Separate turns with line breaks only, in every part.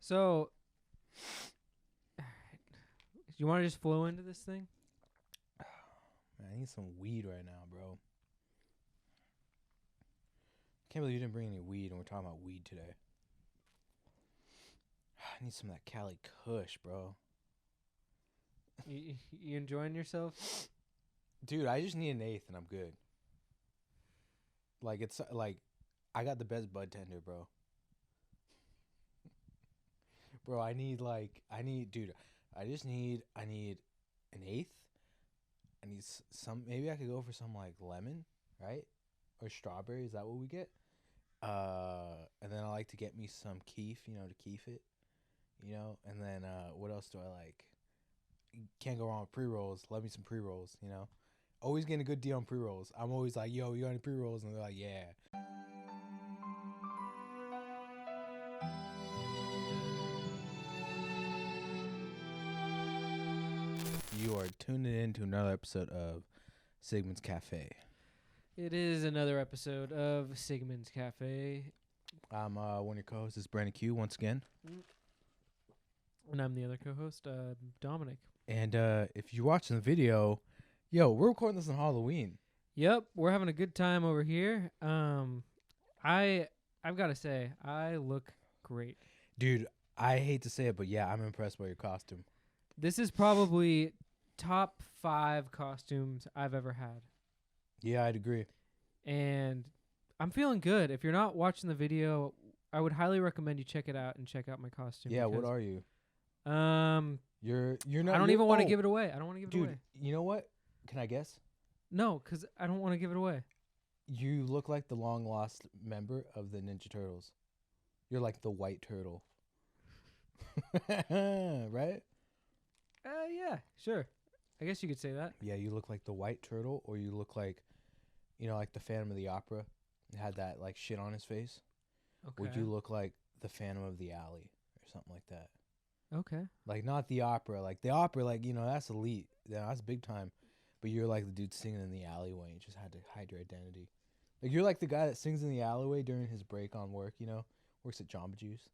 So, you want to just flow into this thing?
Man, I need some weed right now, bro. Can't believe you didn't bring any weed, and we're talking about weed today. I need some of that Cali Kush, bro.
You enjoying yourself?
Dude, I just need an eighth, and I'm good. Like, it's like, I got the best bud tender, bro. Bro, I need an eighth. I need some, maybe I could go for some, like, lemon, right? Or strawberry, is that what we get? And then I like to get me some keef, to keef it, and then, what else do I like? Can't go wrong with pre-rolls. Love me some pre-rolls, Always getting a good deal on pre-rolls. I'm always like, yo, you got any pre-rolls? And they're like, yeah. You are tuning in to another episode of Sigmund's Café.
It is another episode of Sigmund's Café.
I'm one of your co-hosts, is Brandon Q, once again.
And I'm the other co-host, Dominic.
And if you're watching the video, yo, we're recording this on Halloween.
Yep, we're having a good time over here. I've got to say, I look great.
Dude, I hate to say it, but yeah, I'm impressed by your costume.
This is probably top 5 costumes I've ever had.
Yeah, I'd agree. And
I'm feeling good. If you're not watching the video, I would highly recommend you check it out and check out my costume.
Yeah, what are you? You're not.
I don't even want to give it away. I don't want to give it away.
Dude, you know what? Can I guess?
No, because I don't want to give it away.
You look like the long lost member of the Ninja Turtles. You're like the white turtle. Right?
Yeah, sure. I guess you could say that.
Yeah, you look like the white turtle, or you look like, like the Phantom of the Opera. It had that like shit on his face.
Okay.
Would you look like the Phantom of the Alley or something like that?
Okay.
Like not the opera, like the opera, like that's elite. Yeah, that's big time. But you're like the dude singing in the alleyway. You just had to hide your identity. Like you're like the guy that sings in the alleyway during his break on work. Works at Jamba Juice.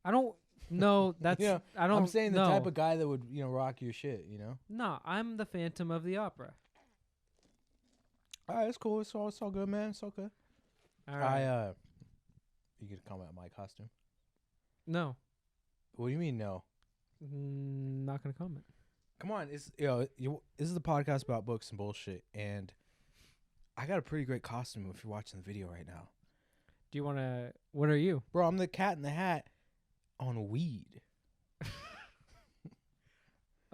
I don't know. That's I don't.
I'm saying the type of guy that would rock your shit.
No, I'm the Phantom of the Opera.
All right, it's cool. It's all good, man. It's all good.
All right.
You could comment on my costume.
No.
What do you mean no?
Not gonna comment.
Come on, this is the podcast about books and bullshit, and I got a pretty great costume if you're watching the video right now.
Do you want to? What are you?
Bro, I'm the Cat in the Hat on weed.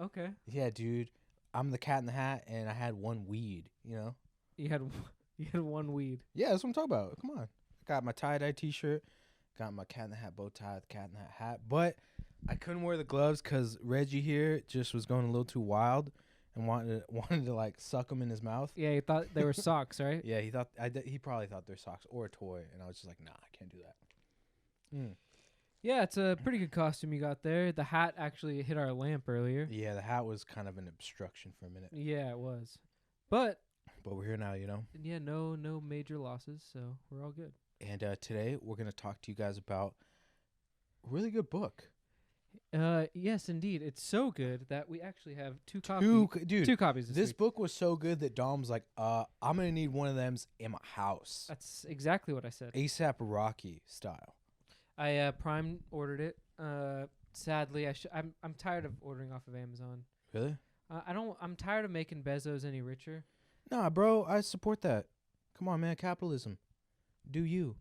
Okay.
Yeah, dude. I'm the Cat in the Hat, and I had one weed,
You had one weed.
Yeah, that's what I'm talking about. Come on. I got my tie-dye T-shirt, got my Cat in the Hat bow tie, the Cat in the Hat hat, but I couldn't wear the gloves because Reggie here just was going a little too wild and wanted to like suck them in his mouth.
Yeah, he thought they were socks, right?
Yeah, he probably thought they're socks or a toy, and I was just like, nah, I can't do that.
Yeah, it's a pretty good costume you got there. The hat actually hit our lamp earlier.
Yeah, the hat was kind of an obstruction for a minute.
Yeah, it was. But
we're here now,
Yeah, no major losses, so we're all good.
And today we're going to talk to you guys about a really good book.
Yes, indeed. It's so good that we actually have 2 copies.
Dude,
2 copies
this
week.
book was so good that Dom's like, I'm going to need one of them in my house.
That's exactly what I said.
ASAP Rocky style.
I prime ordered it. Sadly, I'm tired of ordering off of Amazon.
Really?
I'm tired of making Bezos any richer.
Nah, bro, I support that. Come on, man, capitalism. Do you?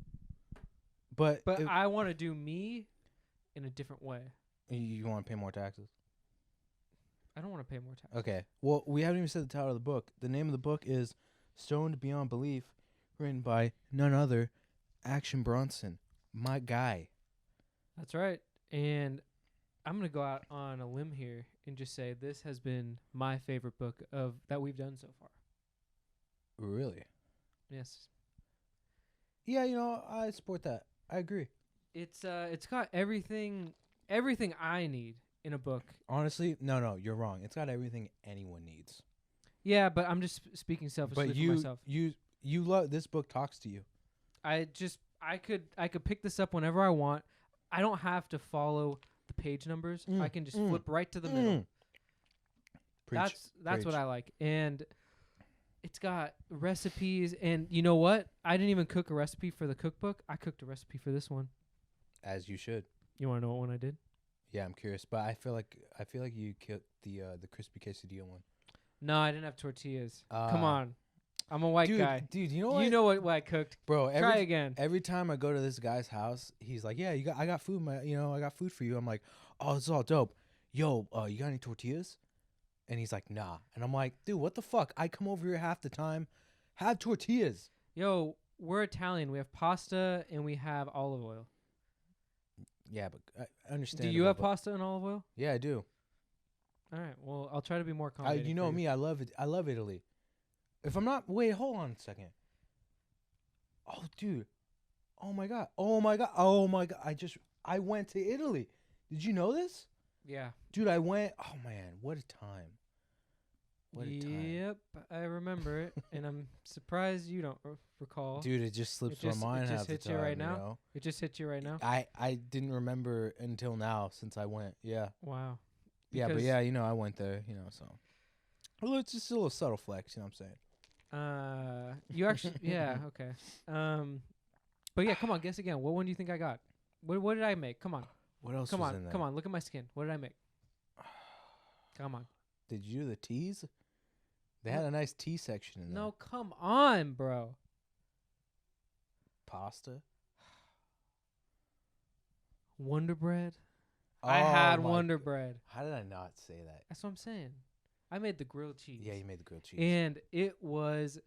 But
I want to do me in a different way.
You want to pay more taxes?
I don't want to pay more taxes.
Okay. Well, we haven't even said the title of the book. The name of the book is Stoned Beyond Belief, written by none other, Action Bronson, my guy.
That's right. And I'm going to go out on a limb here and just say this has been my favorite book that we've done so far.
Really?
Yes.
Yeah, I support that. I agree.
It's got everything I need in a book.
Honestly, no, you're wrong. It's got everything anyone needs.
Yeah, but I'm just speaking selfishly for myself.
You love this book. Talks to you.
I could pick this up whenever I want. I don't have to follow the page numbers. I can just flip right to the middle.
Preach.
That's what I like. And it's got recipes. And you know what? I didn't even cook a recipe for the cookbook. I cooked a recipe for this one.
As you should.
You want to know what one I did?
Yeah, I'm curious, but I feel like you killed the crispy quesadilla one.
No, I didn't have tortillas. Come on. I'm a white guy.
Dude, you know what?
You know what I cooked.
Bro,
Try again.
Every time I go to this guy's house, he's like, "Yeah, I got food, I got food for you." I'm like, "Oh, this is all dope. Yo, you got any tortillas?" And he's like, "Nah." And I'm like, "Dude, what the fuck? I come over here half the time. Have tortillas."
Yo, we're Italian. We have pasta and we have olive oil.
Yeah, but I understand.
Do you have pasta and olive oil?
Yeah, I do.
All right. Well, I'll try to be more accommodating.
You know me. I love it. I love Italy. If I'm not, wait, hold on a second. Oh, dude. Oh my god. Oh my god. Oh my god. I went to Italy. Did you know this?
Yeah.
Dude, I went. Oh man, what a time. What a time.
Yep, I remember it, and I'm surprised you don't recall.
Dude, it just slips my mind half the time. It just hits you right now?
You know? It just hit you right now?
I didn't remember until now since I went. Yeah.
Wow.
Yeah, but yeah, I went there, so. Well, it's just a little subtle flex, you know what I'm saying?
You actually, yeah, okay. But yeah, come on, guess again. What one do you think I got? What did I make? Come on.
What else
was
in there?
Come on, look at my skin. What did I make? Come on.
Did you do the teas? They had a nice tea section in there.
No, come on, bro.
Pasta?
Wonder Bread?
Oh,
I had Wonder Bread.
How did I not say that?
That's what I'm saying. I made the grilled cheese.
Yeah, you made the grilled cheese.
And it was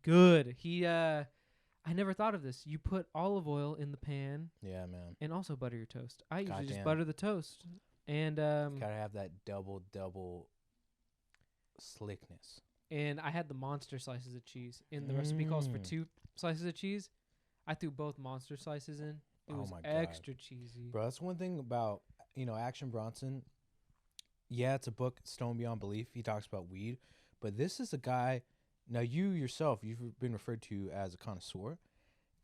good. I never thought of this. You put olive oil in the pan.
Yeah, man.
And also butter your toast. I usually just butter the toast. And
gotta have that double slickness.
And I had the monster slices of cheese. In the recipe calls for 2 slices of cheese. I threw both monster slices in. It was extra cheesy.
Bro, that's one thing about, Action Bronson. Yeah, it's a book, Stone Beyond Belief. He talks about weed. But this is a guy, now you yourself, you've been referred to as a connoisseur.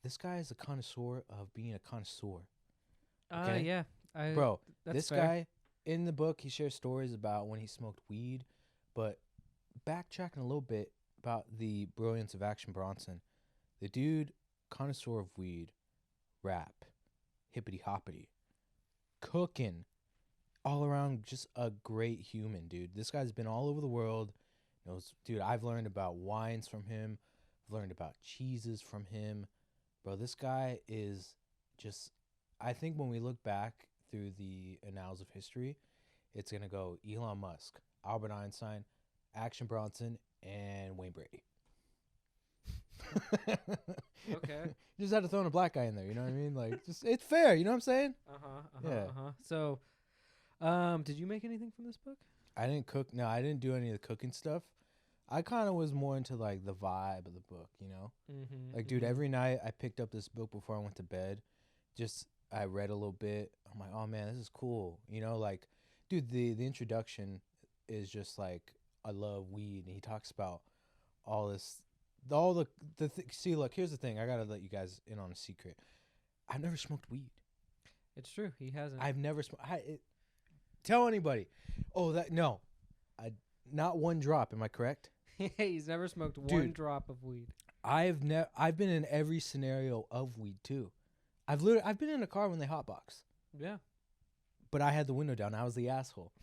This guy is a connoisseur of being a connoisseur. Okay?
Yeah.
Bro,
this
guy, in the book, he shares stories about when he smoked weed. But backtracking a little bit about the brilliance of Action Bronson, the dude, connoisseur of weed, rap, hippity hoppity, cooking, all around just a great human, dude. This guy's been all over the world. Dude, I've learned about wines from him. I've learned about cheeses from him. Bro, this guy is just, I think when we look back through the annals of history, it's going to go Elon Musk, Albert Einstein, Action Bronson, and Wayne Brady.
Okay.
Just had to throw in a black guy in there, you know what I mean? Like, just it's fair, you know what I'm saying?
So, did you make anything from this book?
I didn't cook. No, I didn't do any of the cooking stuff. I kind of was more into like the vibe of the book, Dude, every night I picked up this book before I went to bed. I read a little bit. I'm like, oh man, this is cool. Dude, the introduction is just like, I love weed, and he talks about all this. See, look, here's the thing. I gotta let you guys in on a secret. I've never smoked weed.
It's true. He hasn't.
I've never smoked. Tell anybody. No. Not one drop. Am I correct?
He's never smoked one drop of weed.
I've been in every scenario of weed too. I've been in a car when they hotbox.
Yeah.
But I had the window down. I was the asshole.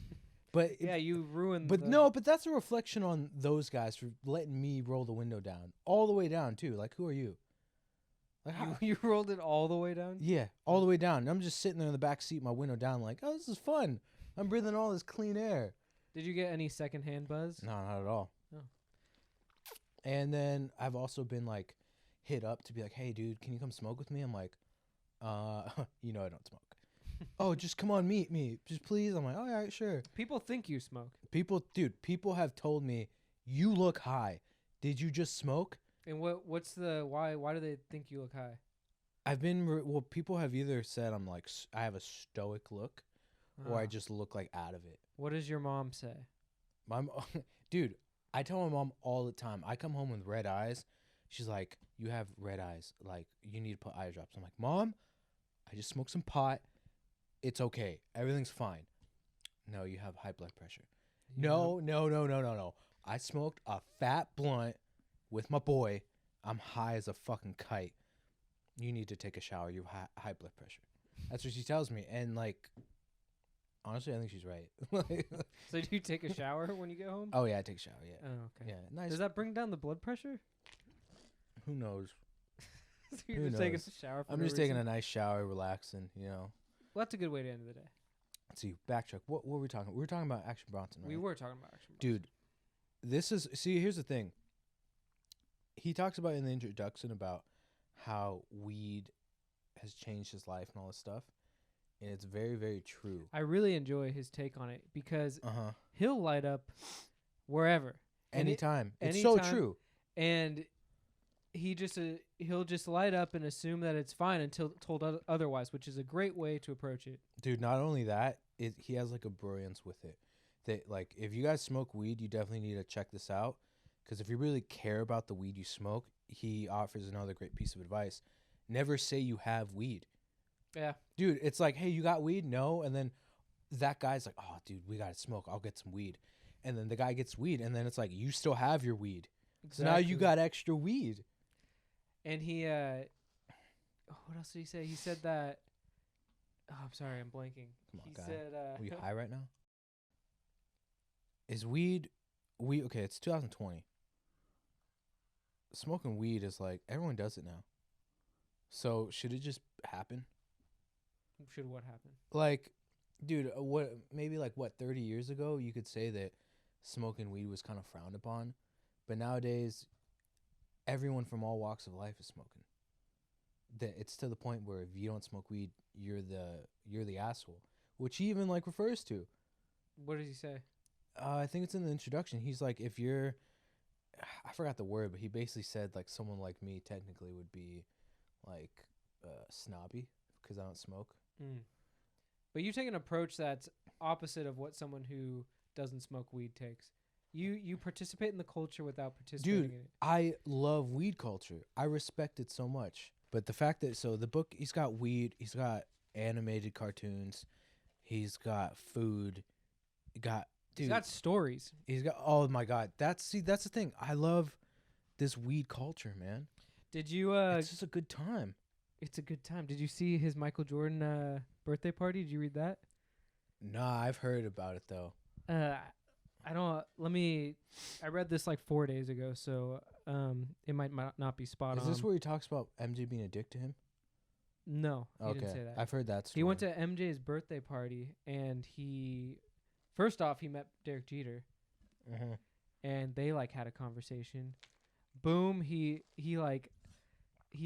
But
yeah, you ruined.
But that's a reflection on those guys for letting me roll the window down all the way down too. Like, who are you?
Like, you rolled it all the way down?
Yeah, all the way down. And I'm just sitting there in the back seat, my window down, like, oh, this is fun. I'm breathing all this clean air.
Did you get any secondhand buzz?
No, not at all.
Oh.
And then I've also been like hit up to be like, hey, dude, can you come smoke with me? I'm like, I don't smoke. Oh, just come on, meet me. Just please. I'm like, all right, sure.
People think you smoke.
People have told me, you look high. Did you just smoke?
And what's the why do they think you look high?
People have either said I'm like, I have a stoic look, or I just look like out of it.
What does your mom say?
Dude, I tell my mom all the time. I come home with red eyes. She's like, you have red eyes. Like, you need to put eye drops. I'm like, Mom, I just smoked some pot. it's okay. Everything's fine. No, you have high blood pressure.
You
No, no, no, no, no, no. I smoked a fat blunt with my boy. I'm high as a fucking kite. You need to take a shower. You have high blood pressure. That's what she tells me. And, like, honestly, I think she's right.
So do you take a shower when you get home?
Oh, yeah, I take a shower, yeah.
Oh, okay.
Yeah, nice.
Does that bring down the blood pressure?
Who knows?
So you're just taking a shower for
I'm
no
just taking
reason?
a nice shower, relaxing, you know.
Well, that's a good way to end the day.
Let's see, backtrack. What were we talking about? We were talking about Action Bronson, right?
We were talking about Action Bronson.
Dude, this is... See, here's the thing. He talks about in the introduction about how weed has changed his life and all this stuff. And it's very, very true.
I really enjoy his take on it because
Uh-huh.
he'll light up wherever.
Anytime. It's
anytime.
so true.
And he just he'll just light up and assume that it's fine until told otherwise, which is a great way to approach it.
Dude, not only that, he has like a brilliance with it. That, like, if you guys smoke weed, you definitely need to check this out. Because if you really care about the weed you smoke, he offers another great piece of advice. Never say you have weed.
Yeah.
Dude, it's like, hey, you got weed? No. And then that guy's like, oh, dude, we got to smoke. I'll get some weed. And then the guy gets weed. And then it's like, you still have your weed.
Exactly.
So now you got extra weed.
And he, what else did he say? He said that, oh, I'm sorry, I'm blanking.
Come on,
he
guy.
said,
Are you high right now? Is weed, okay, it's 2020. Smoking weed is like, everyone does it now. So should it just happen?
Should what happen?
Like, dude, maybe 30 years ago, you could say that smoking weed was kind of frowned upon. But nowadays, everyone from all walks of life is smoking. That it's to the point where if you don't smoke weed, you're the asshole, which he even like refers to.
What does he say?
I think it's in the introduction. He's like, if you're, I forgot the word, but he basically said like someone like me technically would be like snobby because I don't smoke.
Mm. But you take an approach that's opposite of what someone who doesn't smoke weed takes. You participate in the culture without participating in it.
I love weed culture. I respect it so much. But the fact that, so the book, he's got weed, he's got animated cartoons, he's got food, he's got
stories.
He's got, oh my God. That's the thing. I love this weed culture, man.
Did you,
it's just a good time.
It's a good time. Did you see his Michael Jordan birthday party? Did you read that?
Nah, I've heard about it though.
I read this like 4 days ago, so it might not be spot on.
Is this where he talks about MJ being a dick to him?
No, he didn't say that.
I've heard that story.
He went to MJ's birthday party, and first off, he met Derek Jeter, and they like had a conversation. Boom, he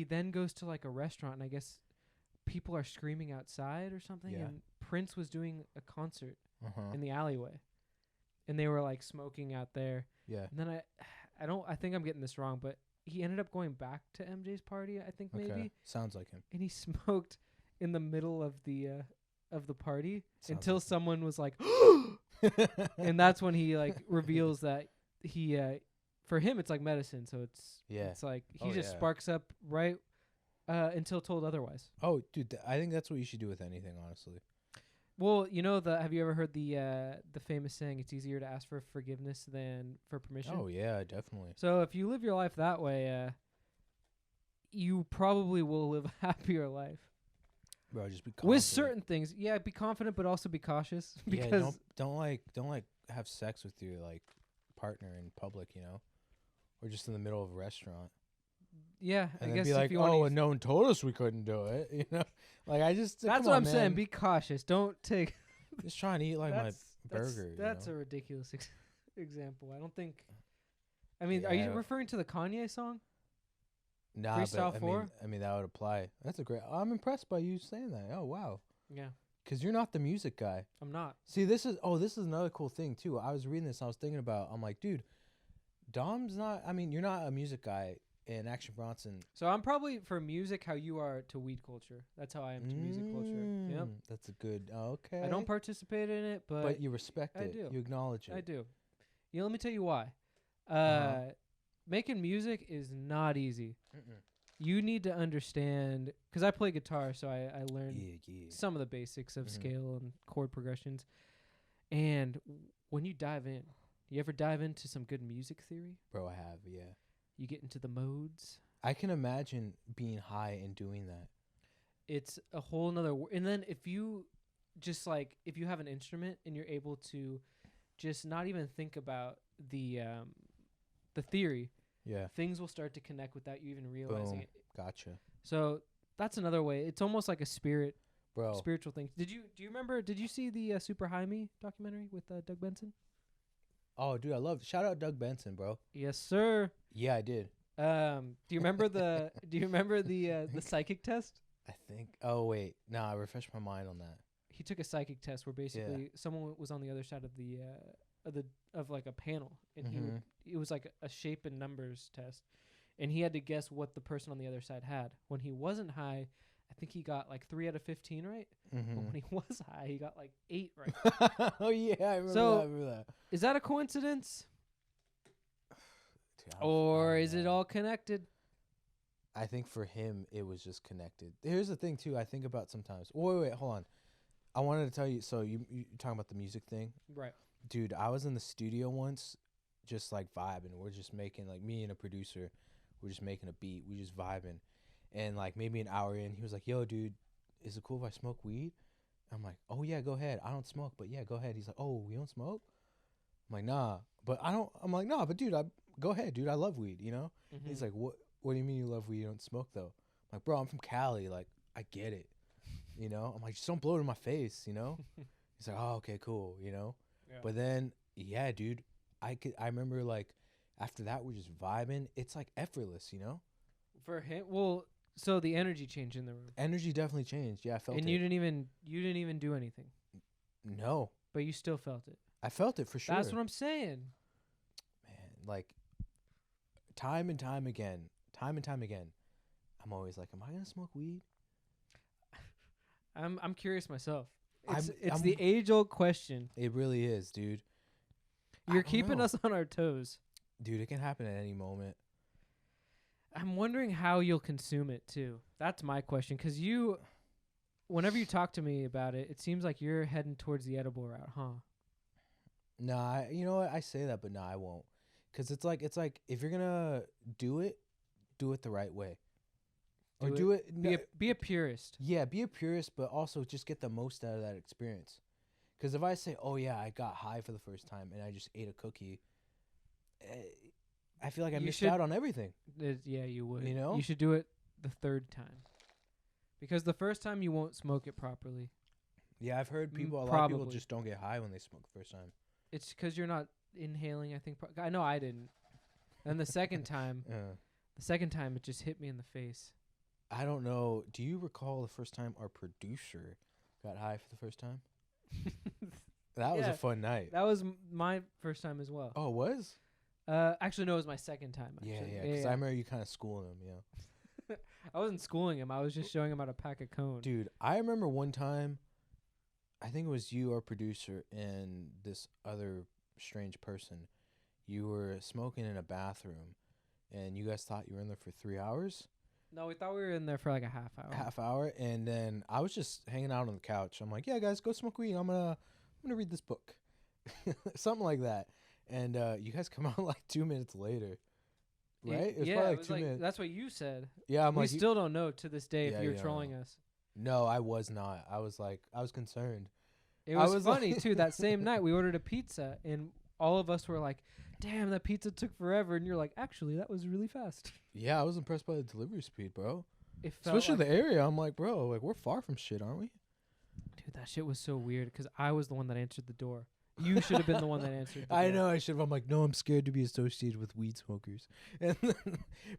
then goes to like a restaurant, and I guess people are screaming outside or something, and Prince was doing a concert in the alleyway. And they were like smoking out there. Yeah. And then I think I'm getting this wrong, but he ended up going back to MJ's party, I think maybe.
Sounds like him.
And he smoked in the middle of the party until someone was like, and that's when he like reveals that he for him it's like medicine, so it's like he just sparks up right until told otherwise.
Oh, dude, I think that's what you should do with anything, honestly.
Well, have you ever heard the famous saying, it's easier to ask for forgiveness than for permission?
Oh, yeah, definitely.
So if you live your life that way, you probably will live a happier life.
Bro, just be confident.
With certain things. Yeah, be confident, but also be cautious. Because
don't have sex with your like partner in public, or just in the middle of a restaurant.
Yeah,
and
I guess
be like,
if you want
and no one told us we couldn't do it. Like I just.
That's what I'm saying. Be cautious. Don't take.
Just trying to eat like my burger.
That's a ridiculous example. I don't think. I mean, are you referring to the Kanye song?
Nah,
Freestyle
but
4?
I mean that would apply. That's a great. I'm impressed by you saying that. Oh wow.
Yeah.
Because you're not the music guy.
I'm not.
See, this is another cool thing too. I was reading this. I was thinking about. I'm like, dude, Dom's not. I mean, you're not a music guy. And Action Bronson.
So I'm probably for music how you are to weed culture. That's how I am to music culture. Yep.
That's a good. Okay.
I don't participate in it, but
you respect it.
I do.
You acknowledge it.
I do. Let me tell you why. Making music is not easy. you need to understand, because I play guitar, so I learned some of the basics of scale and chord progressions. And when you dive in, you ever dive into some good music theory?
Bro, I have, yeah.
You get into the modes.
I can imagine being high and doing that.
It's a whole nother and then if you just like if you have an instrument and you're able to just not even think about the theory, things will start to connect without you even realizing it.
Gotcha.
So that's another way. It's almost like a spiritual thing. Did you see the Super High Me documentary with Doug Benson?
Oh, dude, I love. Shout out Doug Benson, bro.
Yes, sir.
Yeah, I did.
Do you remember the psychic test?
I think. Oh wait, no, I refreshed my mind on that.
He took a psychic test where basically someone was on the other side of like a panel, and it was like a shape and numbers test, and he had to guess what the person on the other side had. When he wasn't high, I think he got like 3 out of 15 right. But when he was high, he got like 8 right.
Oh yeah, I remember that.
Is that a coincidence? Dude, or is it all connected?
I think for him, it was just connected. Here's the thing, too, I think about sometimes. Wait, hold on. I wanted to tell you, so you're talking about the music thing?
Right.
Dude, I was in the studio once, just, like, vibing. We're just making, like, me and a producer, we're just making a beat. We just vibing. And, like, maybe an hour in, he was like, yo, dude, is it cool if I smoke weed? I'm like, oh, yeah, go ahead. I don't smoke, but, yeah, go ahead. He's like, oh, we don't smoke? I'm like, nah. But I don't. I'm like, nah, but, dude, go ahead, dude. I love weed, you know? He's like, what do you mean you love weed? You don't smoke, though? I'm like, bro, I'm from Cali. Like, I get it. You know? I'm like, just don't blow it in my face, you know? He's like, oh, okay, cool, you know? Yeah. But then, yeah, dude, I remember, like, after that, we're just vibing. It's, like, effortless, you know?
For him? Well, so the energy changed in the room.
Energy definitely changed. Yeah, I felt it.
And you didn't even do anything.
No.
But you still felt it.
I felt it for sure.
That's what I'm saying.
Man, like, time and time again, I'm always like, am I going to smoke weed?
I'm curious myself. It's the age-old question.
It really is, dude.
You're keeping us on our toes.
Dude, it can happen at any moment.
I'm wondering how you'll consume it, too. That's my question. Because whenever you talk to me about it, it seems like you're heading towards the edible route, huh?
Nah, you know what? I say that, but I won't. Because it's like, if you're going to do it the right way.
Be a purist.
Yeah, be a purist, but also just get the most out of that experience. Because if I say, oh, yeah, I got high for the first time and I just ate a cookie, I feel like I missed out on everything.
Yeah, you would.
You know?
You should do it the third time. Because the first time you won't smoke it properly.
Yeah, I've heard a lot of people just don't get high when they smoke the first time.
It's because you're not inhaling, I think. I know I didn't. And the second time, it just hit me in the face.
I don't know. Do you recall the first time our producer got high for the first time? That was a fun night.
That was my first time as well.
Oh, it was?
Actually, no, it was my second time. Actually.
Yeah. Because I remember you kind of schooling him, yeah.
I wasn't schooling him. I was just showing him how to pack a cone.
Dude, I remember one time, I think it was you, our producer, and this other strange person. You were smoking in a bathroom, and you guys thought you were in there for 3 hours?
No, we thought we were in there for like a half hour.
And then I was just hanging out on the couch. I'm like, yeah, guys, go smoke weed. I'm gonna read this book. Something like that. And you guys come out like 2 minutes later. Right?
It was probably like 2 minutes. That's what you said.
Yeah,
we still don't know to this day if you're trolling us.
No, I was not. I was concerned.
It was funny too. That same night we ordered a pizza and all of us were like, damn, that pizza took forever. And you're like, actually, that was really fast.
Yeah, I was impressed by the delivery speed, bro. Especially the area. I'm like, bro, like we're far from shit, aren't we?
Dude, that shit was so weird because I was the one that answered the door. You should have been the one that answered the door.
I know I should have. I'm like, no, I'm scared to be associated with weed smokers. And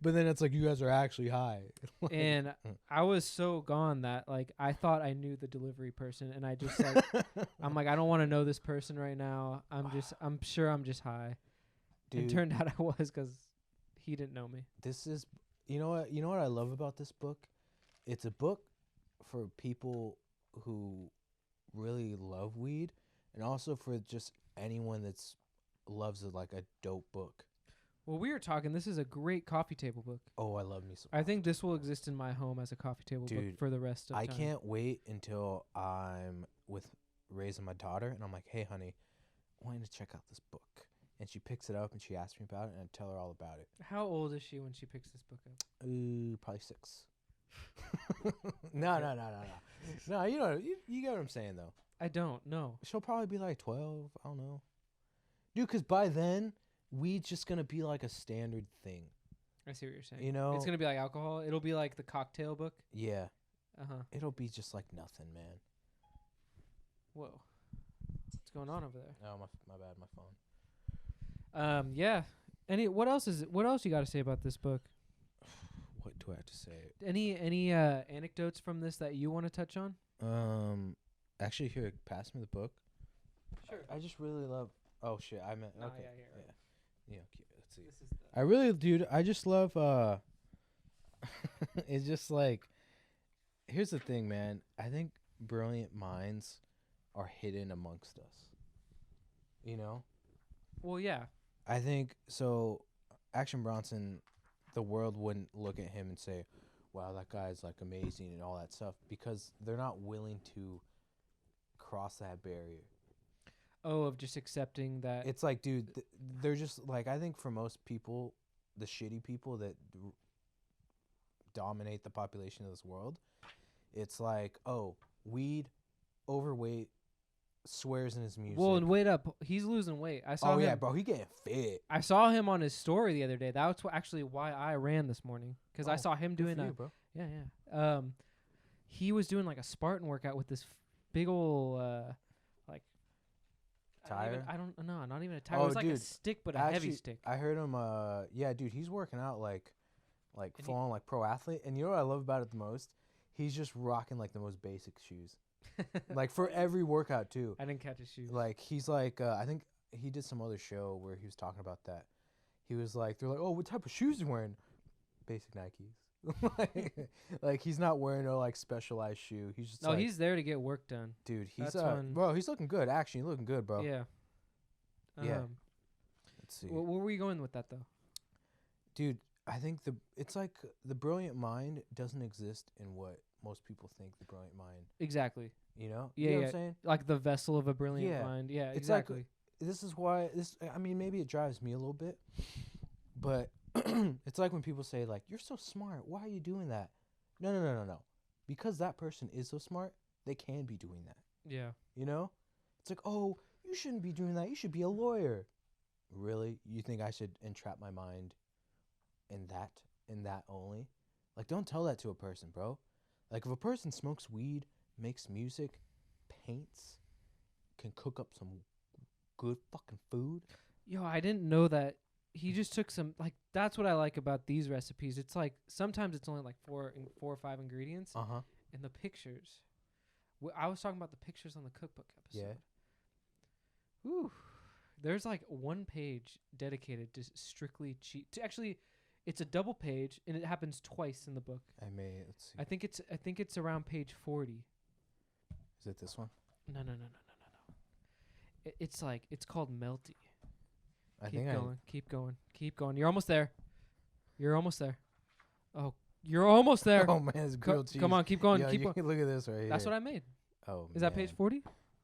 but then it's like, you guys are actually high.
And I was so gone that like I thought I knew the delivery person. And I just like, I'm like, I don't want to know this person right now. I'm sure I'm just high. Dude, it turned out I was because he didn't know me.
This is, you know what I love about this book? It's a book for people who really love weed, and also for just anyone that's loves like a dope book.
Well, we were talking. This is a great coffee table book.
Oh, I love me some.
I think this will exist in my home as a coffee table book
Dude,
for the rest of
I
time.
can't wait until I'm with raising my daughter, and I'm like, hey, honey, I want you to check out this book. And she picks it up, and she asks me about it, and I tell her all about it.
How old is she when she picks this book up?
Probably 6. No. No, you get what I'm saying, though.
I don't know.
She'll probably be like 12. I don't know. Dude, because by then, weed's just going to be like a standard thing.
I see what you're saying.
You know?
It's going to be like alcohol. It'll be like the cocktail book.
Yeah.
Uh-huh.
It'll be just like nothing, man.
Whoa. What's going on over there?
Oh, my bad, my phone.
Yeah. What else you got to say about this book?
What do I have to say?
Any anecdotes from this that you want to touch on?
Actually, here, pass me the book.
Sure.
I just really love. Oh shit! I meant okay.
Yeah.
Yeah. Okay, let's see.
This is
I really, dude. I just love. It's just like. Here's the thing, man. I think brilliant minds are hidden amongst us. You know.
Well, yeah.
I think so. Action Bronson, the world wouldn't look at him and say, "Wow, that guy's like amazing" and all that stuff, because they're not willing to cross that barrier.
Oh, of just accepting that.
It's like, dude, they're just like, I think for most people, the shitty people that dominate the population of this world, it's like, oh, weed, overweight, swears in his music.
Well, and wait up, he's losing weight. I saw him.
Oh yeah, bro, he getting fit.
I saw him on his story the other day. That's actually why I ran this morning, because I saw him doing
you, bro.
Yeah. He was doing like a Spartan workout with this big ol' like
tire.
I don't know, not even a tire.
Oh,
it was like
dude,
a stick, but a heavy stick.
I heard him. Yeah, dude, he's working out like
And
full on like pro athlete. And you know what I love about it the most? He's just rocking like the most basic shoes, like for every workout too.
I didn't catch his shoes.
Like he's like, I think he did some other show where he was talking about that. He was like, they're like, oh, what type of shoes you wearing? Basic Nikes. Like he's not wearing no like specialized shoe. He's just
he's there to get work done.
Dude, he's
That's
bro, he's looking good. Actually, looking good, bro.
Yeah.
Yeah. Let's see.
Where were you going with that though?
Dude, I think it's like the brilliant mind doesn't exist in what most people think the brilliant mind.
Exactly.
You know?
Yeah,
you know what I'm saying?
Like the vessel of a brilliant mind. Yeah,
It's
exactly.
like, this is why I mean, maybe it drives me a little bit, but it's like when people say like, "You're so smart. Why are you doing that?" No. Because that person is so smart, they can be doing that.
Yeah.
You know? It's like, "Oh, you shouldn't be doing that. You should be a lawyer." Really? You think I should entrap my mind in that only? Like, don't tell that to a person, bro. Like, if a person smokes weed, makes music, paints, can cook up some good fucking food.
Yo, I didn't know that. He just took some, like, that's what I like about these recipes. It's like, sometimes it's only like four or five ingredients.
Uh-huh.
And the pictures. I was talking about the pictures on the cookbook episode.
Yeah.
Whew. There's like one page dedicated to strictly actually, it's a double page, and it happens twice in the book.
Let's see.
I think it's around page 40.
Is it this one?
No. It's like, it's called Melty. Keep going. You're almost there. Oh, you're almost there.
Oh man, it's grilled cheese.
Come on, keep going.
Yo,
keep going.
Look at this right here.
That's what I made.
Oh,
Is that page 40?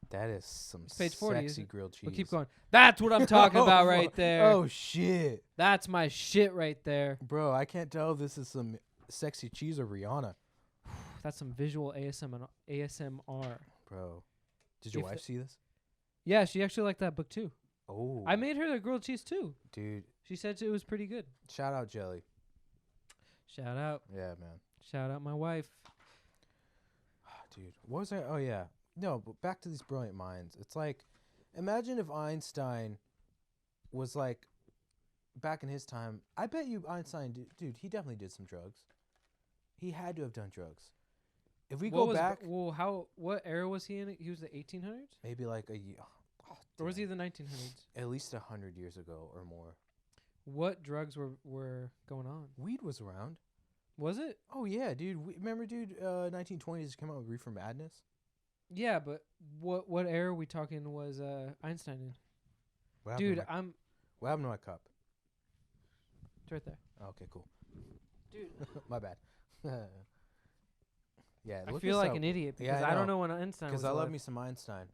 That is some
page 40,
sexy grilled cheese.
Well, keep going. That's what I'm talking about right there.
Oh shit.
That's my shit right there.
Bro, I can't tell if this is some sexy cheese or Rihanna.
That's some visual ASMR.
Bro, did your wife see this?
Yeah, she actually liked that book too.
Oh.
I made her the grilled cheese too.
Dude.
She said it was pretty good.
Shout out Jelly.
Shout out.
Yeah, man.
Shout out my wife.
Dude, what was I? Oh, yeah. No, but back to these brilliant minds. It's like, imagine if Einstein was like, back in his time, I bet you Einstein, dude, he definitely did some drugs. He had to have done drugs. If we go back.
What era was he in? He was the 1800s?
Maybe like a year.
Or was he the 1900s?
At least 100 years ago or more.
What drugs were going on?
Weed was around.
Was it?
Oh, yeah, dude. Remember, dude, 1920s came out with Reefer Madness?
Yeah, but what era are we talking was Einstein in? Dude,
what happened to my cup?
It's right there.
Okay, cool.
Dude.
My bad. Yeah,
I
look
feel
this
like
up.
an idiot
Yeah,
because I don't know when Einstein was
Because I love
alive.
me some Einstein.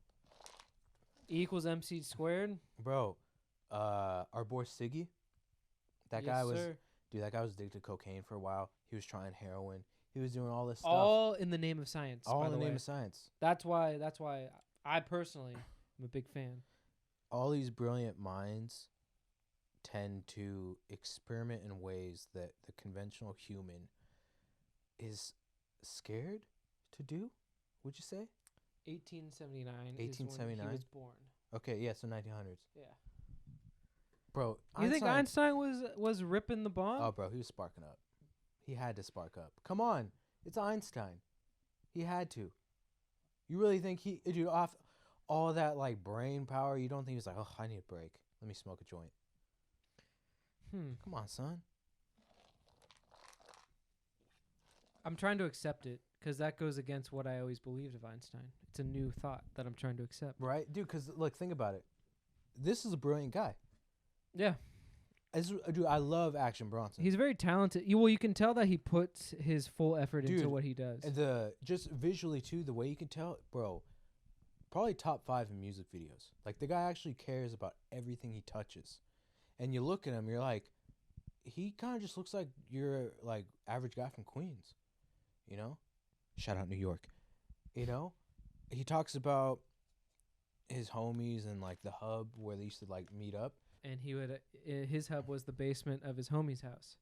E equals MC squared.
Bro, our boy Siggy, that
Yes,
guy was,
sir.
dude, that guy was addicted to cocaine for a while. He was trying heroin. He was doing all this stuff.
All in the name of science.
All
by
in the
way.
name of science.
That's why I personally am a big fan.
All these brilliant minds tend to experiment in ways that the conventional human is scared to do, would you say?
1879.
1879?
Is when he was born.
Okay, yeah, so 1900s.
Yeah.
Bro,
You think Einstein was ripping the bomb?
Oh, bro, he was sparking up. He had to spark up. Come on. It's Einstein. He had to. You really think dude, off all that, like, brain power, you don't think he was like, oh, I need a break. Let me smoke a joint. Come on, son.
I'm trying to accept it because that goes against what I always believed of Einstein. It's a new thought that I'm trying to accept.
Right? Dude, because, look, think about it. This is a brilliant guy.
Yeah.
Dude, I love Action Bronson.
He's very talented. You can tell that he puts his full effort into
Dude,
what he does.
Just visually, too, the way you can tell, bro, probably top 5 in music videos. Like, the guy actually cares about everything he touches. And you look at him, you're like, he kind of just looks like your, like, average guy from Queens. You know? Shout out New York. You know? He talks about his homies and, like, the hub where they used to, like, meet up.
And he would his hub was the basement of his homie's house.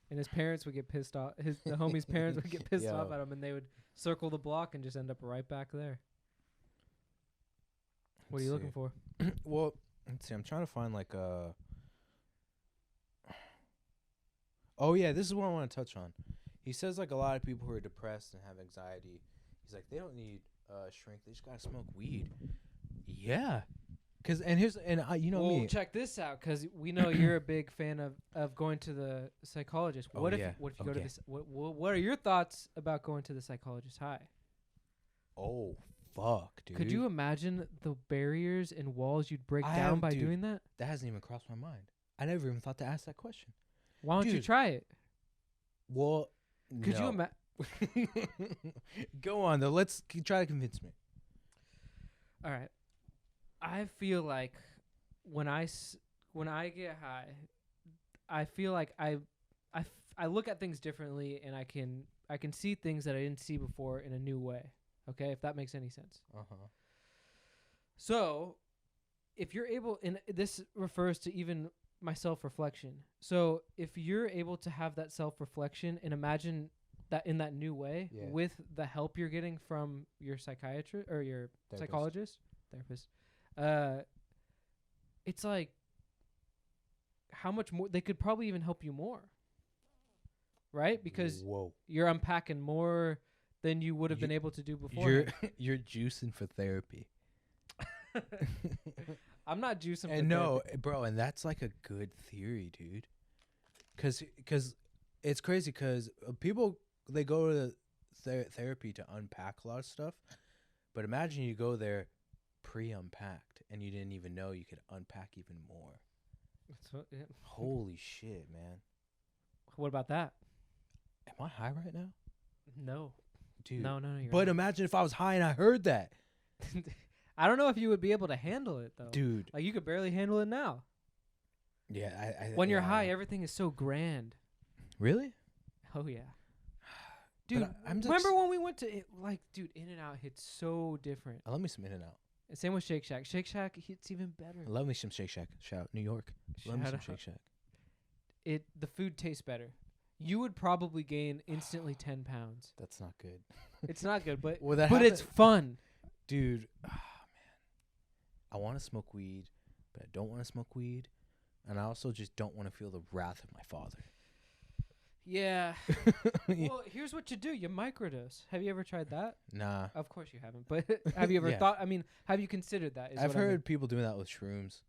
And his parents would get pissed off. The homie's parents would get pissed off at him, and they would circle the block and just end up right back there. What are you looking for?
Well, let's see. I'm trying to find, like, a... Oh, yeah, this is what I want to touch on. He says, like, a lot of people who are depressed and have anxiety, he's like, they don't need shrink. They just got to smoke weed. Yeah. You know me.
Check this out, because we know you're a big fan of going to the psychologist. What if you go to this? What are your thoughts about going to the psychologist?
Oh, fuck, dude.
Could you imagine the barriers and walls you'd break down by doing that?
That hasn't even crossed my mind. I never even thought to ask that question.
Why don't you try it?
Well,
could you imagine?
Go on, though. Let's try to convince me.
All right. I feel like when I get high, I feel like I look at things differently, and I can see things that I didn't see before in a new way. Okay, if that makes any sense. So, if you're able, and this refers to even my self-reflection. So, if you're able to have that self-reflection and imagine that in that new way with the help you're getting from your psychiatrist or your therapist, it's like how much more they could probably even help you more, right? Because you're unpacking more than you would have been able to do before.
You're juicing for therapy.
I'm not juicing for
therapy. Bro, and that's like a good theory, dude. Cause it's crazy because people, they go to therapy to unpack a lot of stuff, but imagine you go there pre-unpacked and you didn't even know you could unpack even more. Holy shit, man.
What about that?
Am I high right now?
No.
Dude.
No.
But imagine if I was high and I heard that.
I don't know if you would be able to handle it, though.
Dude.
Like, you could barely handle it now.
Yeah.
When you're high, everything is so grand.
Really?
Oh, yeah. Dude, remember when we went to, dude, In-N-Out hits so different.
I love me some In-N-Out.
Same with Shake Shack. Shake Shack hits even better.
I love me some Shake Shack. Shout out New York. Love me some Shake Shack.
The food tastes better. You would probably gain instantly 10 pounds.
That's not good.
It's not good, but
it's
fun.
Dude, man. I want to smoke weed, but I don't want to smoke weed. And I also just don't want to feel the wrath of my father.
Yeah. Well, here's what you do. You microdose. Have you ever tried that?
Nah.
Of course you haven't. But have you ever thought? I mean, have you considered that?
I've heard people doing that with shrooms.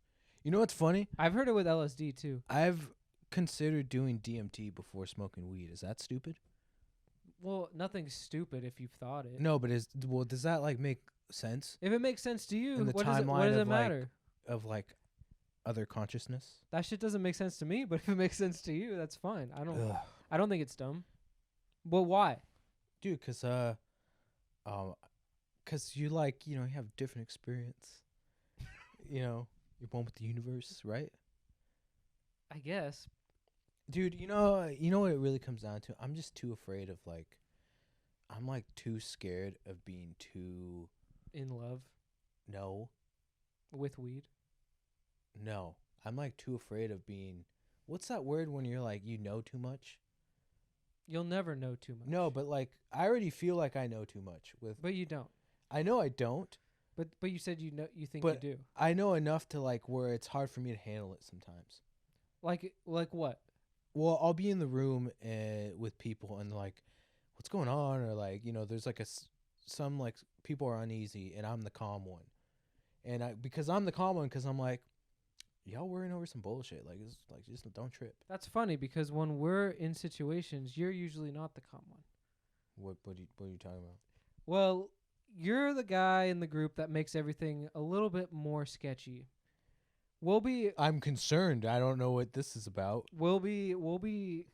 You know what's funny?
I've heard it with LSD too.
I've considered doing DMT before smoking weed. Is that stupid?
Well, nothing's stupid if you've thought it.
No, but does that like make sense?
If it makes sense to you,
in the
what
timeline
does it matter?
Of like, other consciousness.
That shit doesn't make sense to me, but if it makes sense to you, that's fine.
Ugh.
I don't think it's dumb. But why?
Dude, cause you like, you have different experience. You're one with the universe, right?
I guess.
Dude, you know what it really comes down to? I'm just too afraid of I'm like too scared of being too
In love
no.
with weed.
No. I'm like too afraid of being what's that word when you're like too much?
You'll never know too much.
No, but like I already feel like I know too much
But you don't.
I know I don't.
But you said you think
But
you do.
I know enough to like where it's hard for me to handle it sometimes.
Like what?
Well, I'll be in the room with people and like, what's going on? Or like, there's like some like people are uneasy and I'm the calm one. And because I'm the calm one, because I'm like, y'all worrying over some bullshit. Like, it's like, just don't trip.
That's funny because when we're in situations, you're usually not the calm one.
What are you talking about?
Well, you're the guy in the group that makes everything a little bit more sketchy.
I'm concerned. I don't know what this is about.
We'll be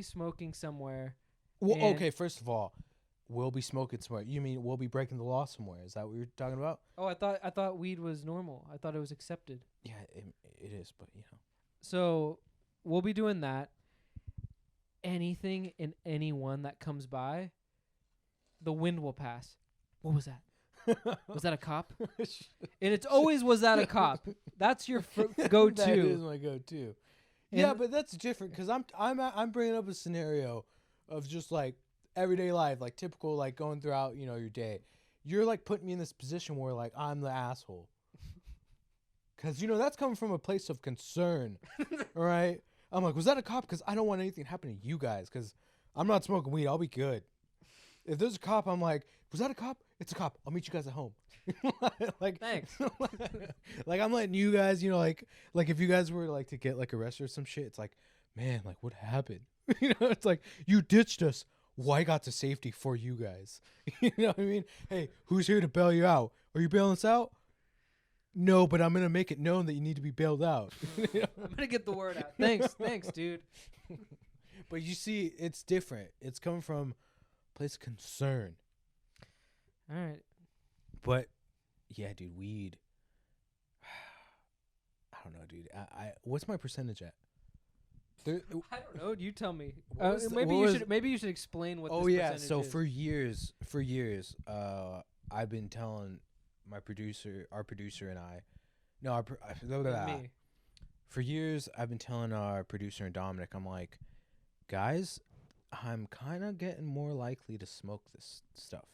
smoking somewhere.
Well, okay, first of all, we'll be smoking somewhere. You mean we'll be breaking the law somewhere? Is that what you're talking about?
Oh, I thought weed was normal. I thought it was accepted.
Yeah, it is, but
So, we'll be doing that. Anything and anyone that comes by, the wind will pass. What was that? Was that a cop? And it's always, was that a cop? That's your go-to.
That is my go-to. Yeah, but that's different because I'm bringing up a scenario of just like everyday life, like typical, like going throughout your day. You're like putting me in this position where like I'm the asshole because that's coming from a place of concern. All right, I'm like, was that a cop? Because I don't want anything to happen to you guys because I'm not smoking weed. I'll be good. If there's a cop, I'm like, was that a cop? It's a cop. I'll meet you guys at home. Like,
thanks.
Like I'm letting you guys, like if you guys were like to get like arrested or some shit, it's like, man, like what happened? It's like you ditched us. Well, I got to safety for you guys. You know what I mean? Hey, who's here to bail you out? Are you bailing us out? No, but I'm gonna make it known that you need to be bailed out.
I'm gonna get the word out. Thanks, dude.
But you see, it's different. It's coming from a place of concern.
All right.
But yeah, dude, weed. I don't know, dude. I what's my percentage at?
I don't know. You tell me. Maybe you should explain what.
Oh
this
yeah.
percentage
So
is.
for years, I've been telling our producer and I. No,
Me.
For years, I've been telling our producer and Dominic, I'm like, guys, I'm kind of getting more likely to smoke this stuff.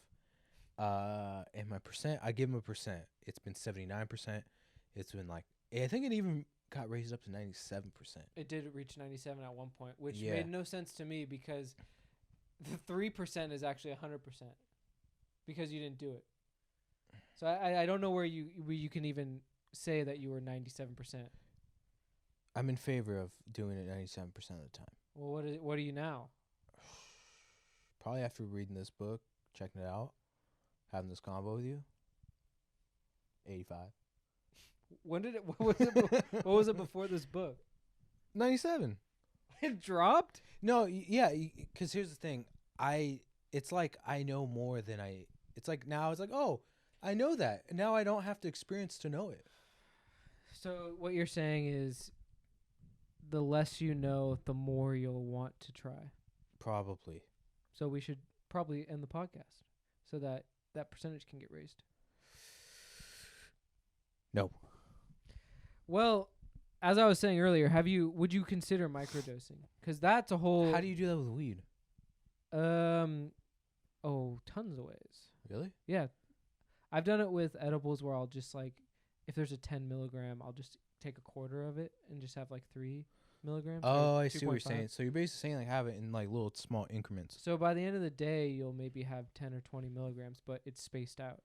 And my percent, I give him a percent. It's been 79%. It's been like, I think it even got raised up to 97%.
It did reach 97 at one point, which
Yeah.
made no sense to me because the 3% is actually 100% because you didn't do it. So I don't know where you can even say that you were 97%.
I'm in favor of doing it 97% of the time.
Well, what are you now?
Probably after reading this book, checking it out, having this convo with you, 85.
What was it before this book?
97.
It dropped?
No, yeah, because here's the thing. It's like I know more than it's like now it's like, oh, I know that. And now I don't have to experience to know it.
So what you're saying is the less you know, the more you'll want to try.
Probably.
So we should probably end the podcast so that percentage can get raised.
No.
Well, as I was saying earlier, would you consider microdosing? Because that's a whole.
How do you do that with weed?
Tons of ways.
Really?
Yeah, I've done it with edibles where I'll just like, if there's a 10 milligram, I'll just take a quarter of it and just have like 3 milligrams.
Oh, I see what you're
2.5.
saying. So you're basically saying like have it in like little small increments.
So by the end of the day, you'll maybe have 10 or 20 milligrams, but it's spaced out.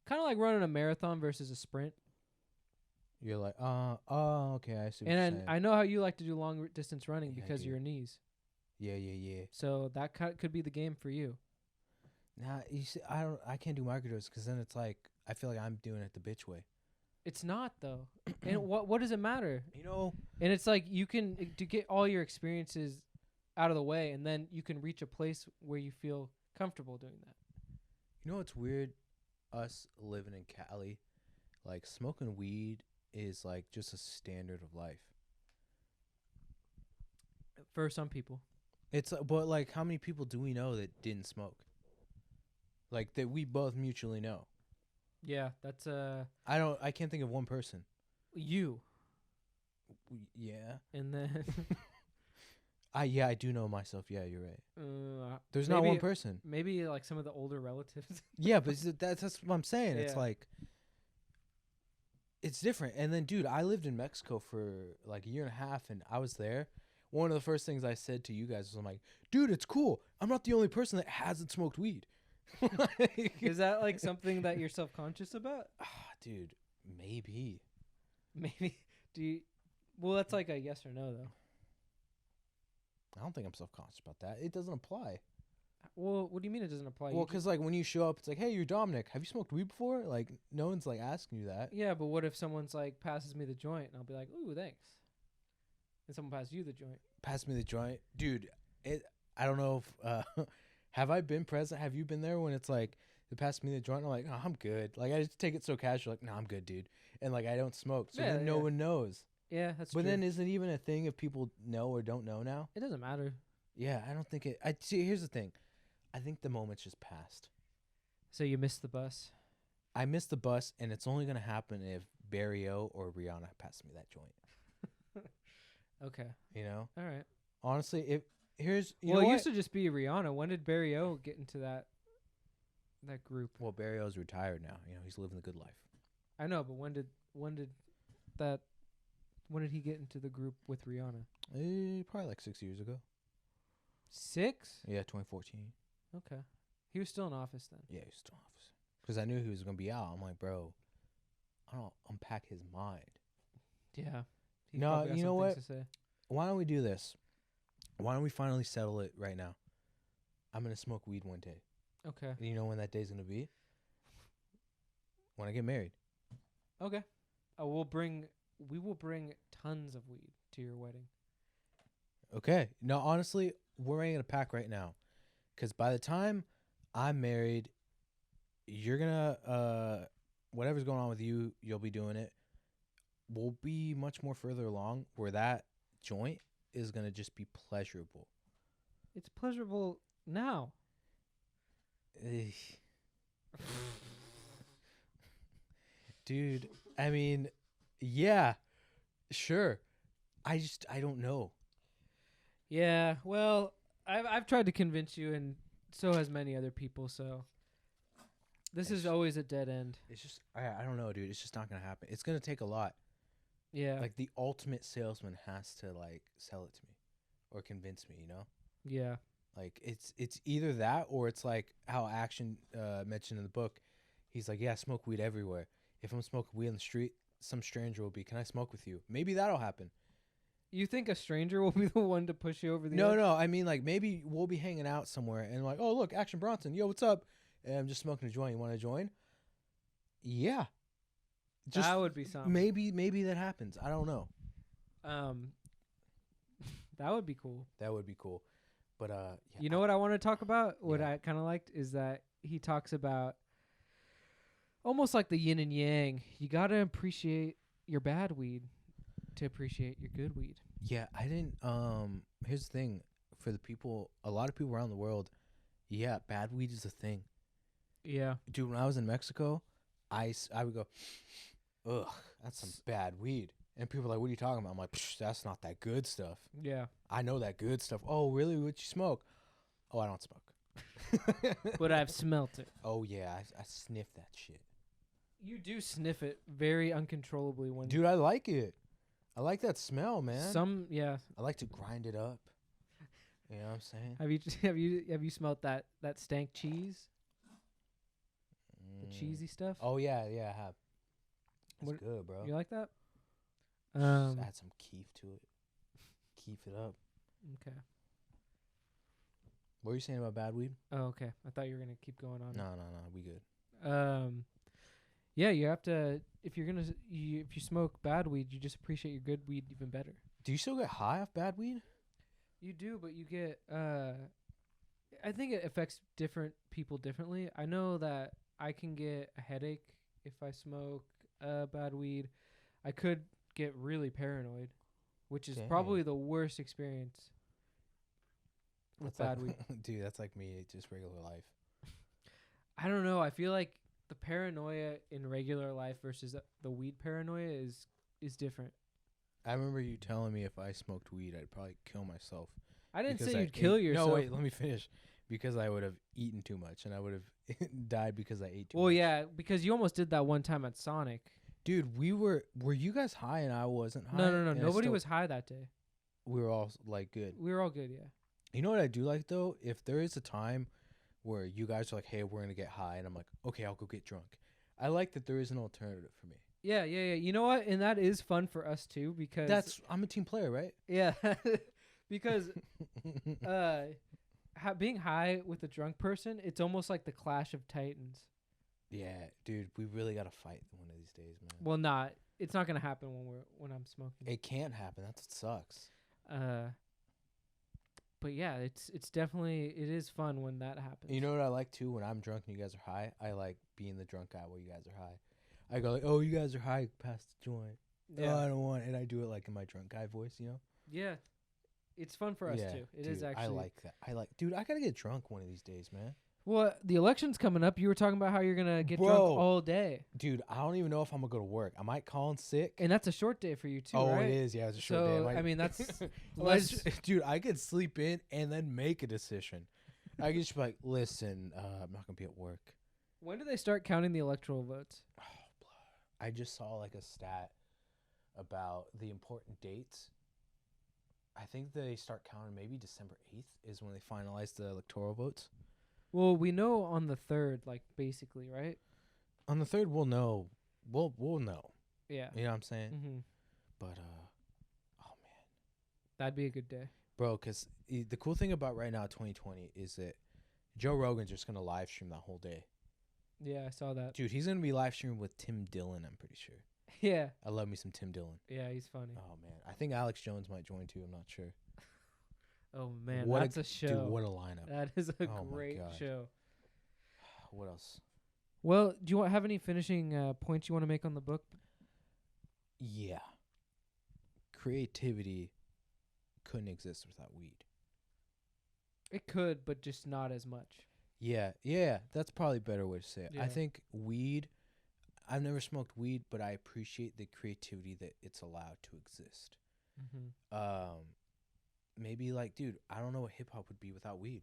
Kind of like running a marathon versus a sprint.
You're like, okay, I see what you're
And
saying.
I know how you like to do long distance running
Yeah, I
because of
do.
your knees.
Yeah.
So that could be the game for you.
Nah, you see, I can't do microdose because then it's like I feel like I'm doing it the bitch way.
It's not though. And what does it matter?
You know,
And it's like you can to get all your experiences out of the way, and then you can reach a place where you feel comfortable doing that.
you know what's weird? Us living in Cali, like smoking weed is like just a standard of life.
For some people,
It's but like how many people do we know that didn't smoke? Like that we both mutually know.
yeah, that's
I can't think of one person.
you,
Yeah.
and then
I do know myself. Yeah, you're right. There's
maybe
not one person.
maybe like some of the older relatives.
Yeah, but that's what I'm saying. It's
Yeah.
like it's different. And then, dude, I lived in Mexico for like a year and a half, and I was there. One of the first things I said to you guys was, I'm like, dude, it's cool. I'm not the only person that hasn't smoked weed.
Is that like something that you're self-conscious about?
Dude, maybe.
Maybe. Do you? Well, that's like a yes or no though.
I don't think I'm self-conscious about that. It doesn't apply.
Well, what do you mean it doesn't apply?
Well, because like when you show up, it's like, hey, you're Dominic. Have you smoked weed before? Like, no one's like asking you that.
Yeah, but what if someone's like passes me the joint and I'll be like, ooh, thanks. And someone passes you the joint.
Pass me the joint, dude. I don't know if have I been present? Have you been there when it's like they pass me the joint? And I'm like, oh, I'm good. Like I just take it so casual. Like, no, I'm good, dude. And like I don't smoke, so
Yeah,
then no
yeah.
one knows.
Yeah, that's
But
true.
then is it even a thing if people know or don't know now?
It doesn't matter.
Yeah, I don't think it. I see. Here's the thing. I think the moment's just passed.
So you missed the bus.
I missed the bus, and it's only gonna happen if Barrio or Rihanna pass me that joint.
Okay.
You know,
All right.
honestly, if here's you
Well,
know
it
what?
used to just be Rihanna. When did Barry O get into that group?
Well, Barrio's retired now. You know, he's living the good life.
I know, but when did he get into the group with Rihanna?
Probably like 6 years ago.
6?
Yeah, 2014.
Okay. He was still in office then.
Yeah, he's still in office. Because I knew he was gonna be out. I'm like, bro, I don't unpack his mind.
Yeah. He
No,
probably got
you
some
know
things
what?
to say.
Why don't we do this? Why don't we finally settle it right now? I'm gonna smoke weed one day.
Okay.
And you know when that day's gonna be? When I get married.
Okay. We will bring tons of weed to your wedding.
Okay. No, honestly, we're making a pack right now. Because by the time I'm married, you're gonna whatever's going on with you, you'll be doing it. We'll be much more further along where that joint is gonna just be pleasurable.
It's pleasurable now.
Dude, I mean, yeah, sure. I don't know.
Yeah. Well, I've tried to convince you, and so has many other people. So this is always a dead end.
It's just I don't know, dude. It's just not gonna happen. It's gonna take a lot.
Yeah.
Like the ultimate salesman has to like sell it to me, or convince me. You know,
Yeah.
like it's either that or it's like how Action mentioned in the book. He's like, yeah, smoke weed everywhere. If I'm smoking weed on the street, some stranger will be, can I smoke with you? Maybe that'll happen.
You think a stranger will be the one to push you over the
No,
edge?
no. I mean, like maybe we'll be hanging out somewhere and like, oh look, Action Bronson, yo, what's up? And I'm just smoking a joint. You want to join? Yeah. Just
That would be something.
maybe that happens. I don't know.
That would be cool.
That would be cool. But yeah,
You know what I want to talk about? What
Yeah.
I kind of liked is that he talks about almost like the yin and yang. You got to appreciate your bad weed to appreciate your good weed.
Yeah, I didn't. Here's the thing: for the people, a lot of people around the world, yeah, bad weed is a thing.
Yeah.
Dude, when I was in Mexico, I would go, ugh, that's some bad weed. And people are like, what are you talking about? I'm like, psh, that's not that good stuff.
Yeah.
I know that good stuff. Oh, really? What you smoke? Oh, I don't smoke.
But I've smelt it.
Oh, yeah, I sniff that shit.
You do sniff it very uncontrollably when
Dude, I like it. I like that smell, man.
yeah.
I like to grind it up. You know what I'm saying?
Have you smelt that stank cheese? The cheesy stuff?
Oh, yeah, I have. It's
What-
good, bro.
You like that?
Just add some keef to it. Keef it up.
Okay.
What were you saying about bad weed?
Oh, okay. I thought you were going to keep going on.
No, we good.
Yeah, you have to. If you're if you smoke bad weed, you just appreciate your good weed even better.
Do you still get high off bad weed?
You do, but you get. I think it affects different people differently. I know that I can get a headache if I smoke bad weed. I could get really paranoid, which is probably the worst experience with bad weed.
Dude, that's like me, just regular life.
I don't know. I feel like the paranoia in regular life versus the weed paranoia is different.
I remember you telling me if I smoked weed, I'd probably kill myself.
I didn't say you'd kill yourself.
No, wait, let me finish. Because I would have eaten too much, and I would have died because I ate too much.
Well, yeah, because you almost did that one time at Sonic.
Dude, were you guys high and I wasn't high?
No. Nobody was high that day.
We were all, like, good.
We were all good, yeah.
You know what I do like, though? If there is a time where you guys are like, hey, we're going to get high, and I'm like, okay, I'll go get drunk. I like that there is an alternative for me.
Yeah. You know what? And that is fun for us, too, because...
I'm a team player, right?
Yeah. Because being high with a drunk person, it's almost like the Clash of Titans.
Yeah, dude, we really got to fight one of these days, man.
Well, it's not going to happen when I'm smoking.
It can't happen. That's what sucks.
But yeah, it's definitely, it is fun when that happens.
You know what I like too? When I'm drunk and you guys are high, I like being the drunk guy while you guys are high. I go like, oh, you guys are high, pass the joint. Yeah. Oh, I don't want it. And I do it like in my drunk guy voice, you know?
Yeah. It's fun for us too. It is actually.
I like that. Dude, I gotta get drunk one of these days, man.
Well, the election's coming up. You were talking about how you're gonna get drunk all day.
Dude, I don't even know if I'm gonna go to work. I might call in sick.
And that's a short day for you too, right?
Oh, it is. Yeah, it's a short day.
I mean, that's less.
Dude, I could sleep in and then make a decision. I could just be like, listen, I'm not gonna be at work.
When do they start counting the electoral votes?
Oh, I just saw like a stat about the important dates. I think they start counting maybe December 8th is when they finalize the electoral votes.
Well, we know on the 3rd, like, basically, right?
On the 3rd, we'll know. We'll know.
Yeah.
You know what I'm saying?
Mm-hmm.
But, oh, man.
That'd be a good day.
Bro, because the cool thing about right now, 2020, is that Joe Rogan's just going to live stream that whole day.
Yeah, I saw that.
Dude, he's going to be live streaming with Tim Dillon, I'm pretty sure.
Yeah.
I love me some Tim Dillon.
Yeah, he's funny.
Oh, man. I think Alex Jones might join, too. I'm not sure.
Oh, man. That's a show.
Dude, what a lineup.
That is a great show.
What else?
Well, do you have any finishing points you want to make on the book?
Yeah. Creativity couldn't exist without weed.
It could, but just not as much.
Yeah. That's probably a better way to say it. Yeah. I think weed... I've never smoked weed, but I appreciate the creativity that it's allowed to exist. Mm-hmm. Maybe like, dude, I don't know what hip hop would be without weed.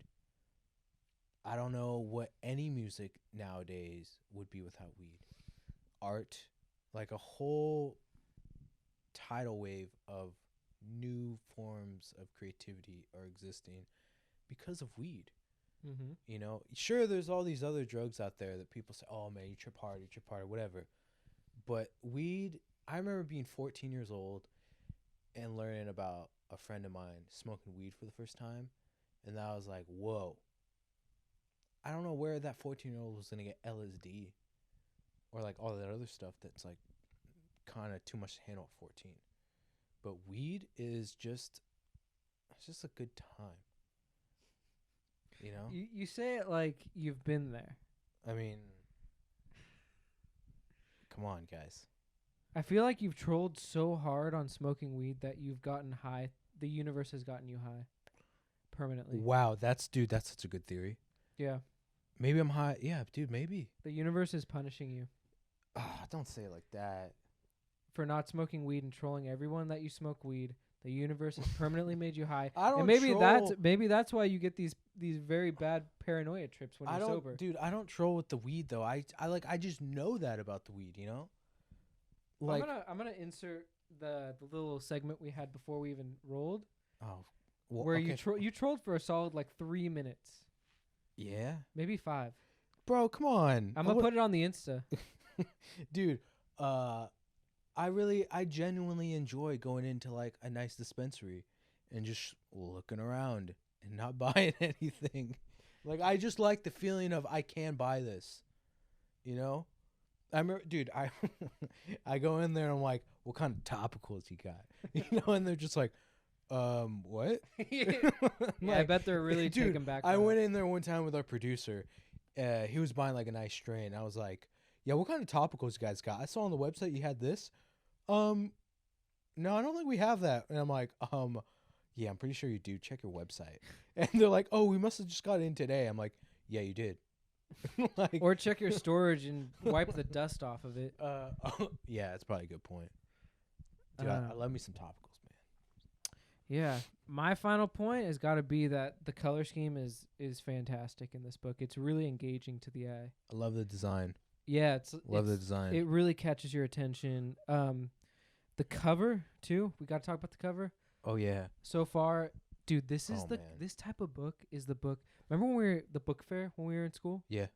I don't know what any music nowadays would be without weed. Art, like a whole tidal wave of new forms of creativity are existing because of weed. Mm-hmm. You know, sure, there's all these other drugs out there that people say, oh, man, you trip hard, whatever. But weed, I remember being 14 years old and learning about a friend of mine smoking weed for the first time. And I was like, whoa. I don't know where that 14-year-old was going to get LSD or like all that other stuff that's like kind of too much to handle at 14. But weed is just, it's just a good time. You know?
You say it like you've been there.
I mean, come on, guys.
I feel like you've trolled so hard on smoking weed that you've gotten high. The universe has gotten you high permanently.
Wow, that's such a good theory.
Yeah.
Maybe I'm high. Yeah, dude, maybe.
The universe is punishing you.
Don't say it like that.
For not smoking weed and trolling everyone that you smoke weed. The universe has permanently made you high.
I don't
and maybe that's why you get these very bad paranoia trips when you're sober.
Dude, I don't troll with the weed though. I just know that about the weed, you know? Like
I'm gonna insert the little segment we had before we even rolled.
Oh.
Well, where you trolled for a solid like 3 minutes.
Yeah?
Maybe 5.
Bro, come on.
I'm gonna put it on the Insta.
Dude, I genuinely enjoy going into like a nice dispensary and just looking around and not buying anything. Like I just like the feeling of I can buy this, you know? I remember, dude. I go in there and I'm like, what kind of topicals you got? You know, and they're just like, what?
Yeah, I bet they're really
dude,
taken back.
I went in there one time with our producer. He was buying like a nice strain. I was like, yeah, what kind of topicals you guys got? I saw on the website you had this. No, I don't think we have that. And I'm like, yeah, I'm pretty sure you do. Check your website. And they're like, oh, we must have just got it in today. I'm like, yeah, you did. Like,
or check your storage and wipe the dust off of it.
yeah, that's probably a good point. Dude, I love me some topicals, man.
Yeah, my final point has got to be that the color scheme is fantastic in this book. It's really engaging to the eye.
I love the design.
Yeah,
Love the design.
It really catches your attention. The cover too. We got to talk about the cover.
Oh yeah.
So far, dude, this is
man.
this type of book is the book. Remember when we were at the book fair when we were in school?
Yeah.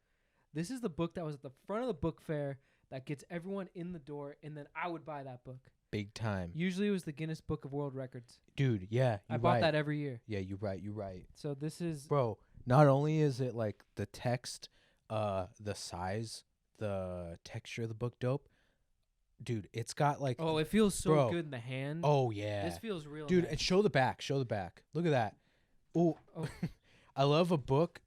This is the book that was at the front of the book fair that gets everyone in the door, and then I would buy that book.
Big time.
Usually it was the Guinness Book of World Records.
Dude, yeah.
I bought that every year.
Yeah, you're right. You're right.
So this is...
Bro, not only is it like the text, the size, the texture of the book dope, dude, it's got like...
Oh, it feels so good in the hand.
Oh, yeah.
This feels real
dude,
nice.
And show the back. Show the back. Look at that. Ooh. Oh. I love a book.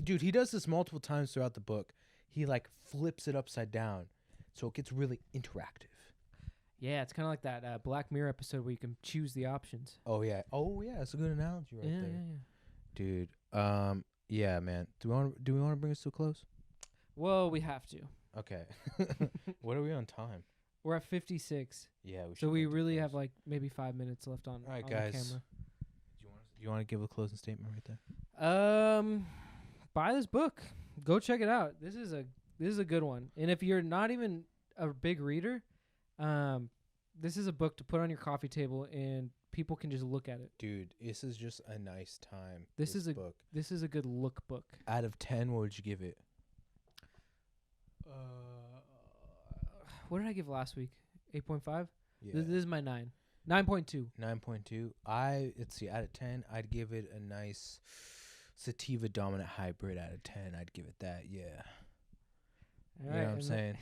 Dude, he does this multiple times throughout the book. He like flips it upside down. So it gets really interactive.
Yeah, it's kind of like that Black Mirror episode where you can choose the options.
Oh, yeah. Oh, yeah. That's a good analogy right there.
Yeah.
Dude, yeah, man. Do we want to bring us to a close?
Well, we have to.
Okay. What are we on time?
We're at 56.
Yeah, we should.
So we really have like maybe 5 minutes left on,
all right,
on
guys.
the camera.
Do you want to give a closing statement right there?
Buy this book. Go check it out. This is a good one. And if you're not even a big reader, this is a book to put on your coffee table and people can just look at it.
Dude, this is just a nice time.
This is a
book.
This is a good look book.
Out of 10, what would you give it?
What did I give last week? 8.5?
Yeah.
This is my 9. 9.2.
9.2. Let's see, out of 10, I'd give it a nice sativa dominant hybrid out of 10. I'd give it that, yeah.
All
you know what I'm saying?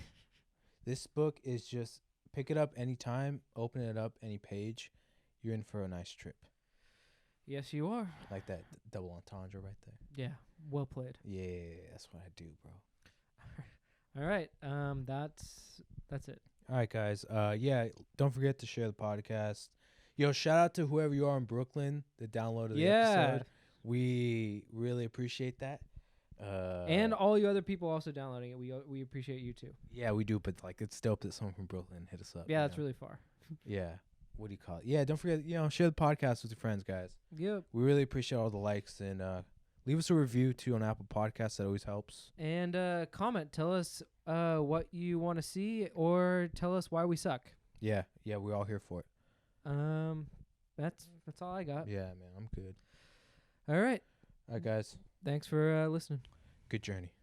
This book is just, pick it up anytime, open it up, any page. You're in for a nice trip.
Yes, you are.
Like that double entendre right there.
Yeah, well played.
Yeah, that's what I do, bro.
All right, that's it.
All right, guys. Yeah, don't forget to share the podcast. Yo, shout out to whoever you are in Brooklyn that downloaded the episode. We really appreciate that.
And all you other people also downloading it. We appreciate you too.
Yeah, we do, but like it's dope that someone from Brooklyn hit us up.
Yeah, that's really far.
Yeah. What do you call it? Yeah, don't forget, share the podcast with your friends, guys.
Yep.
We really appreciate all the likes and leave us a review too on Apple Podcasts. That always helps. And
comment. Tell us what you want to see, or tell us why we suck.
Yeah, we're all here for it.
That's all I got.
Yeah, man, I'm good.
All right.
All right, guys.
Thanks for listening.
Good journey.